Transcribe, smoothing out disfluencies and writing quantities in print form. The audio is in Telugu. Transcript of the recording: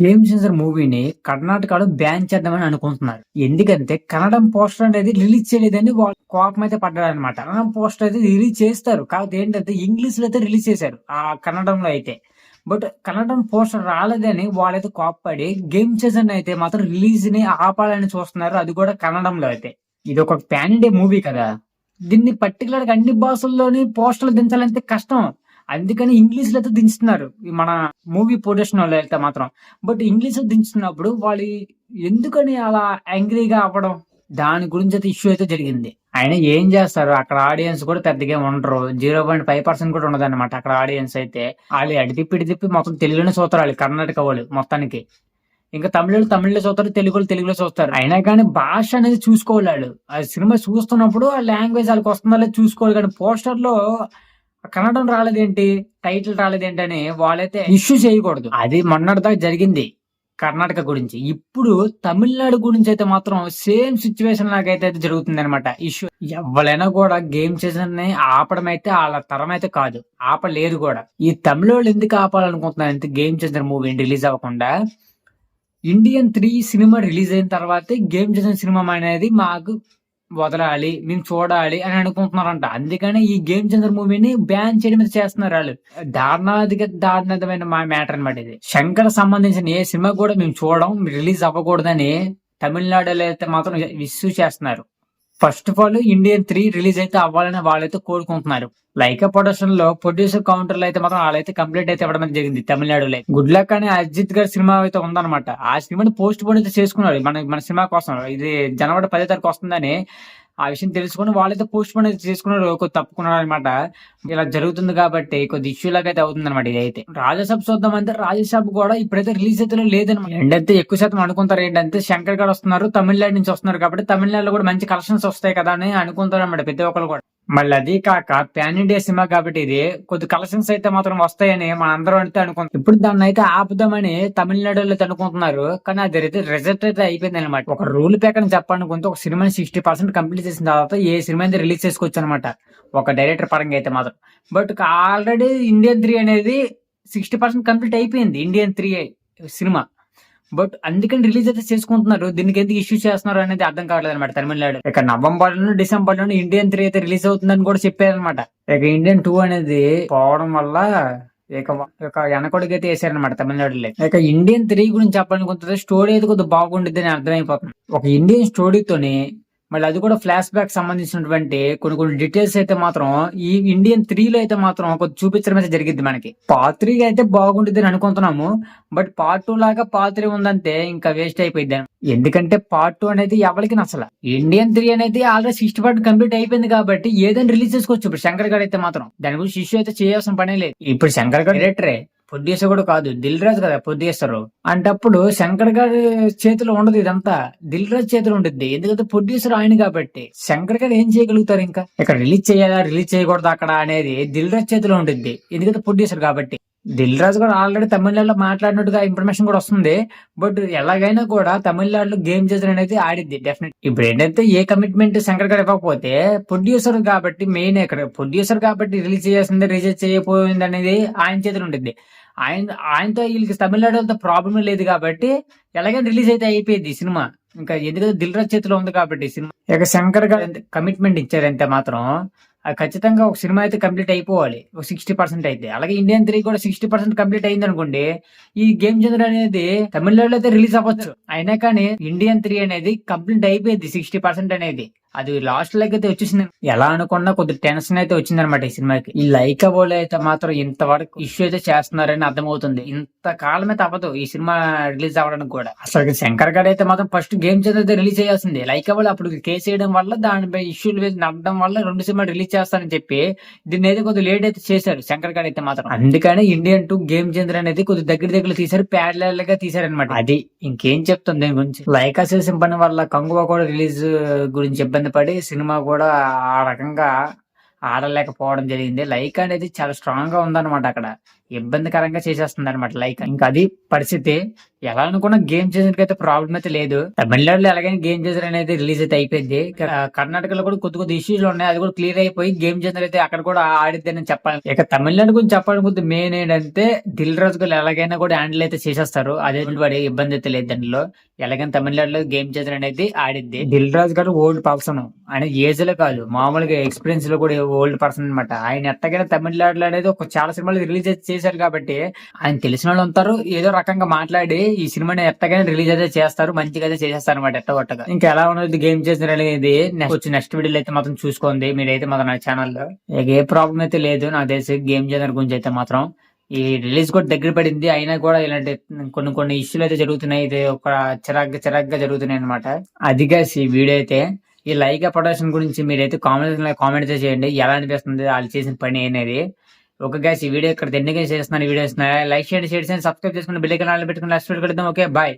గేమ్ చేంజర్ మూవీని కర్ణాటకలో బ్యాన్ చేద్దామని అనుకుంటున్నారు. ఎందుకంటే కన్నడం పోస్టర్ అనేది రిలీజ్ చేయలేదని వాళ్ళు కోపం అయితే పడ్డారనమాట. కన్నడం పోస్టర్ అయితే రిలీజ్ చేస్తారు. కాకపోతే ఏంటంటే ఇంగ్లీష్ లో అయితే రిలీజ్ చేశారు ఆ కన్నడంలో అయితే. బట్ కన్నడం పోస్టర్ రాలేదని వాళ్ళైతే కోప్పడి గేమ్ చేంజర్ అయితే మాత్రం రిలీజ్ ని ఆపాలని చూస్తున్నారు. అది కూడా కన్నడంలో అయితే. ఇది ఒక పాన్ ఇండియా మూవీ కదా. దీన్ని పర్టికులర్ గా అన్ని భాషల్లోని పోస్టర్లు దించాలంటే కష్టం. అందుకని ఇంగ్లీష్ లో అయితే దించుతున్నారు ఈ మన మూవీ ప్రొడక్షన్ వాళ్ళు అయితే మాత్రం. బట్ ఇంగ్లీష్ లో దించుతున్నప్పుడు వాళ్ళు ఎందుకని అలా యాంగ్రీగా అవ్వడం, దాని గురించి అయితే ఇష్యూ అయితే జరిగింది. ఆయన ఏం చేస్తారు, అక్కడ ఆడియన్స్ కూడా పెద్దగా ఉండరు. 0.5% కూడా ఉండదు అనమాట అక్కడ ఆడియన్స్ అయితే. వాళ్ళు అడితిప్పి ఇడితిప్పి మొత్తం తెలుగులోనే చూస్తారు వాళ్ళు, కర్ణాటక వాళ్ళు మొత్తానికి. ఇంకా తమిళులు తమిళ్లో చూస్తారు, తెలుగులో తెలుగులో చూస్తారు. అయినా కానీ భాష అనేది చూసుకోవాలి వాళ్ళు. ఆ సినిమా చూస్తున్నప్పుడు ఆ లాంగ్వేజ్ వాళ్ళకి వస్తుందో లేదో చూసుకోవాలి. కానీ పోస్టర్ లో కన్నడం రాలేదేంటి, టైటిల్ రాలేదేంటి అని వాళ్ళైతే ఇష్యూ చేయకూడదు. అది మొన్నటిదాకా జరిగింది కర్ణాటక గురించి. ఇప్పుడు తమిళనాడు గురించి అయితే మాత్రం సేమ్ సిచ్యువేషన్ లాగైతే జరుగుతుంది అనమాట ఇష్యూ. ఎవరైనా కూడా గేమ్ చేసిన ఆపడం అయితే వాళ్ళ తరం అయితే కాదు, ఆపలేదు కూడా. ఈ తమిళ వాళ్ళు ఎందుకు ఆపాలనుకుంటున్నారంటే గేమ్ చేసిన మూవీ రిలీజ్ అవ్వకుండా ఇండియన్ 3 సినిమా రిలీజ్ అయిన తర్వాతే గేమ్ చేసిన సినిమా అనేది మాకు వదలాలి, మేము చూడాలి అని అనుకుంటున్నారంట. అందుకని ఈ గేమ్ చేంజర్ మూవీని బ్యాన్ చేయడం మీద చేస్తున్నారు వాళ్ళు. దారుణమైన మా మ్యాటర్ అనమాట ఇది. శంకర్ సంబంధించిన ఏ సినిమా కూడా మేము చూడడం, రిలీజ్ అవ్వకూడదని తమిళనాడులో అయితే మాత్రం ఇష్యూ చేస్తున్నారు. First of all Indian 3 release అయితే అవ్వాలని వాళ్ళైతే కోరుకుంటున్నారు. లైకా ప్రొడక్షన్ లో ప్రొడ్యూసర్ కౌంటర్ లో అయితే మాత్రం వాళ్ళైతే కంప్లీట్ అయితే ఇవ్వడం జరిగింది తమిళనాడులో. గుడ్ లక్ అని అజిత్ గారి సినిమా అయితే ఉందన్నమాట. ఆ సినిమాని పోస్ట్ పోన్ అయితే చేసుకున్నారు మన సినిమా కోసం. ఇది జనవరి 10వ తారీఖు వస్తుందని ఆ విషయం తెలుసుకుని వాళ్ళైతే పోస్ట్ పోన్ అయితే చేసుకున్నారు, తప్పుకున్నారు అనమాట. ఇలా జరుగుతుంది కాబట్టి కొద్ది ఇష్యూ లాగా అయితే అవుతుంది అనమాట. ఇదైతే రాజసభ చూద్దాం అంటే రాజసభ కూడా ఇప్పుడైతే రిలీజ్ అయితే లేదనమాట. ఏంటంటే ఎక్కువ శాతం అనుకుంటారు ఏంటంటే శంకర్ గారు వస్తున్నారు, తమిళనాడు నుంచి వస్తున్నారు కాబట్టి తమిళనాడులో కూడా మంచి కలెక్షన్స్ వస్తాయి కదా అని అనుకుంటారు అనమాట ప్రతి ఒక్కరు కూడా. మళ్ళీ అది కాక పాన్ ఇండియా సినిమా కాబట్టి ఇది కొద్ది కలెక్షన్స్ అయితే మాత్రం వస్తాయని మన అందరం అయితే అనుకుంటాం. ఇప్పుడు దాన్ని అయితే ఆపుదామని తమిళనాడులో అయితే అనుకుంటున్నారు. కానీ అది అయితే రిజల్ట్ అయితే అయిపోయింది అనమాట. ఒక రూల్ ప్రకారం చెప్పాలనుకుంటే ఒక సినిమాని 60% కంప్లీట్ చేసిన తర్వాత ఏ సినిమా అయితే రిలీజ్ చేసుకోవచ్చు అనమాట ఒక డైరెక్టర్ పరంగా అయితే మాత్రం. బట్ ఆల్రెడీ ఇండియన్ 3 అనేది 60% కంప్లీట్ అయిపోయింది, ఇండియన్ 3 సినిమా. బట్ అందుకని రిలీజ్ అయితే చేసుకుంటున్నారు. దీనికి ఎందుకు ఇష్యూ చేస్తున్నారు అనేది అర్థం కావట్లేదు అనమాట తమిళనాడు. ఇక నవంబర్ లోను డిసెంబర్ లోను ఇండియన్ 3 అయితే రిలీజ్ అవుతుందని కూడా చెప్పారనమాట. ఇక ఇండియన్ 2 అనేది పోవడం వల్ల ఇక వెనకొడికి అయితే వేసారనమాట తమిళనాడులో. ఇక ఇండియన్ 3 గురించి చెప్పాలనుకుంటే స్టోరీ అయితే కొద్దిగా బాగుంటుంది అని అర్థమైపోతుంది. ఒక ఇండియన్ స్టోరీతోని మళ్ళీ అది కూడా ఫ్లాష్ బ్యాక్ సంబంధించినటువంటి కొన్ని డీటెయిల్స్ అయితే మాత్రం ఈ ఇండియన్ 3 లో అయితే మాత్రం కొంచెం చూపించడం అయితే జరిగింది మనకి. పార్ట్ 3 అయితే బాగుంటుంది అని అనుకుంటున్నాము. బట్ పార్ట్ 2 లాగా పార్ట్ 3 ఉందంటే ఇంకా వేస్ట్ అయిపోయింది. ఎందుకంటే పార్ట్ 2 అనేది ఎవరికి నచ్చల. ఇండియన్ 3 అనేది ఆల్రెడీ 60% కంప్లీట్ అయిపోయింది కాబట్టి ఏదైనా రిలీజ్ చేసుకోవచ్చు. ఇప్పుడు శంకర్ గారు అయితే మాత్రం దాని గురించి ఇష్యూ అయితే చేయాల్సిన పనే లేదు. ఇప్పుడు శంకర్ గారు డైరెక్టరే, ప్రొడ్యూసర్ కూడా కాదు, దిల్ రాజు కదా ప్రొడ్యూసర్. అంటే అప్పుడు శంకర్ గారి చేతిలో ఉండదు ఇదంతా, దిల్ రాజు చేతిలో ఉంటుంది. ఎందుకంటే ప్రొడ్యూసర్ ఆయన కాబట్టి శంకర్ గారు ఏం చేయగలుగుతారు? ఇంకా ఇక్కడ రిలీజ్ చేయాలా రిలీజ్ చేయకూడదు అక్కడ అనేది దిల్ రాజు చేతిలో ఉంటుంది, ఎందుకంటే ప్రొడ్యూసర్ కాబట్టి. దిల్ రాజు కూడా ఆల్రెడీ తమిళనాడులో మాట్లాడినట్టుగా ఇన్ఫర్మేషన్ కూడా వస్తుంది. బట్ ఎలాగైనా కూడా తమిళనాడులో గేమ్ చేసర్ అనేది ఆడిద్ది డెఫినెట్. ఇప్పుడు ఏంటంటే ఏ కమిట్మెంట్ శంకర్ గారు ఇవ్వకపోతే ప్రొడ్యూసర్ కాబట్టి, మెయిన్ ఇక్కడ ప్రొడ్యూసర్ కాబట్టి రిలీజ్ చేయాల్సింది రిలీజ్ చేయకపోయింది అనేది ఆయన చేతిలో ఉంటుంది. ఆయనతో వీళ్ళకి తమిళనాడుతో ప్రాబ్లం లేదు కాబట్టి ఎలాగైనా రిలీజ్ అయితే అయిపోయింది ఈ సినిమా. ఇంకా ఎందుకంటే దిల్ రాజు చేతిలో ఉంది కాబట్టి సినిమా. ఇక శంకర్ గారు కమిట్మెంట్ ఇచ్చారంటే మాత్రం ఖచ్చితంగా ఒక సినిమా అయితే కంప్లీట్ అయిపోవాలి, ఒక 60% అయితే. అలాగే ఇండియన్ 3 కూడా 60% కంప్లీట్ అయింది అనుకోండి, ఈ గేమ్ చేంజర్ అనేది తమిళనాడులో అయితే రిలీజ్ అవ్వచ్చు. అయినా కానీ ఇండియన్ 3 అనేది కంప్లీట్ అయిపోయింది 60% అనేది. అది లాస్ట్ లైక్ అయితే వచ్చేసింది. ఎలా అనుకున్నా కొద్ది టెన్షన్ అయితే వచ్చింది అనమాట ఈ సినిమాకి. ఈ లైకా వాళ్ళు అయితే మాత్రం ఇంతవరకు ఇష్యూ అయితే చేస్తున్నారని అర్థమవుతుంది. ఇంత కాలమే తప్పదు ఈ సినిమా రిలీజ్ అవ్వడానికి కూడా. అసలు శంకర్ గారు అయితే మాత్రం ఫస్ట్ గేమ్ చేంజర్ రిలీజ్ చేయాల్సింది. లైకా వాళ్ళు అప్పుడు కేసు వేయడం వల్ల, దానిపై ఇష్యూలు నడడం వల్ల 2 సినిమాలు రిలీజ్ చేస్తారని చెప్పి దీన్ని అయితే కొద్దిగా లేట్ అయితే చేశారు శంకర్ గారు అయితే మాత్రం. అందుకని ఇండియన్ 2 గేమ్ చేంజర్ అనేది కొద్దిగా దగ్గర తీశారు, ప్యారలల్ గా తీశారనమాట. అది ఇంకేం చెప్తుంది దీని గురించి. లైకా చేసిన పని వల్ల కంగువా కూడా రిలీజ్ గురించి ఇబ్బంది పడి సినిమా కూడా ఆ రకంగా ఆడలేకపోవడం జరిగింది. లైక్ అనేది చాలా స్ట్రాంగ్ గా ఉందన్నమాట అక్కడ. ఇబ్బందికరంగా చేసేస్తుంది అనమాట లైక్. ఇంకా అది పరిస్థితి. ఎలా అనుకున్న గేమ్ చేంజర్ అయితే ప్రాబ్లం అయితే లేదు. తమిళనాడులో ఎలాగైనా గేమ్ చేంజర్ అనేది రిలీజ్ అయితే అయిపోయింది. కర్ణాటకలో కూడా కొద్ది ఇష్యూస్ ఉన్నాయి, అది కూడా క్లియర్ అయిపోయి గేమ్ చేంజర్ అయితే అక్కడ కూడా ఆడిద్ది అని చెప్పాలి. ఇక తమిళనాడు గురించి చెప్పాలనుకుంటే మెయిన్ ఏంటంటే దిల్ రాజు గారు ఎలాగైనా కూడా హ్యాండిల్ అయితే చేసేస్తారు. అదే వాడి ఇబ్బంది అయితే లేదు దానిలో. ఎలాగైనా తమిళనాడులో గేమ్ చేంజర్ అనేది ఆడిద్ది. దిల్ రాజు గారు ఓల్డ్ పర్సన్, ఆయన ఏజ్ లో కాదు మామూలుగా ఎక్స్పీరియన్స్ లో కూడా ఓల్డ్ పర్సన్ అనమాట. ఆయన ఎట్టగైనా తమిళనాడులో అనేది ఒక చాలా సినిమాలు రిలీజ్ అయితే చేశారు కాబట్టి ఆయన తెలిసిన వాళ్ళు ఉంటారు, ఏదో రకంగా మాట్లాడి ఈ సినిమాని ఎట్టగైనా రిలీజ్ అయితే చేస్తారు, మంచిగా అయితే చేసేస్తారు అనమాట ఎట్టగొట్టగా. ఇంకా ఎలా ఉన్నది గేమ్ చేంజర్ అనేది నెక్స్ట్ వీడియోలో అయితే మాత్రం చూసుకోండి మీరైతే మాత్రం నా ఛానల్లో. ఏ ప్రాబ్లం అయితే లేదు నాకు తెలిసి గేమ్ చేంజర్ గురించి అయితే మాత్రం. ఈ రిలీజ్ కూడా దగ్గర పడింది, అయినా కూడా ఇలాంటి కొన్ని ఇష్యూలు అయితే జరుగుతున్నాయి. ఇది ఒక చిరాగ్గా జరుగుతున్నాయి అనమాట. అదిగా ఈ వీడియో అయితే. ఈ లైకా ప్రొడక్షన్ గురించి మీరైతే కామెంట్ అయితే చేయండి, ఎలా అనిపిస్తుంది వాళ్ళు చేసిన పని అనేది. ఓకే గైస్, ఈ వీడియో ఇక్కడ ఎండింగ్ చేస్తున్నాను. వీడియోస్ లైక్ చేయండి, షేర్ చేయండి, సబ్స్క్రైబ్ చేసుకుని బెల్ ఐకాన్ ఆన్ పెట్టుకుని నెక్స్ట్ వీడియో కలుద్దాం. Okay bye.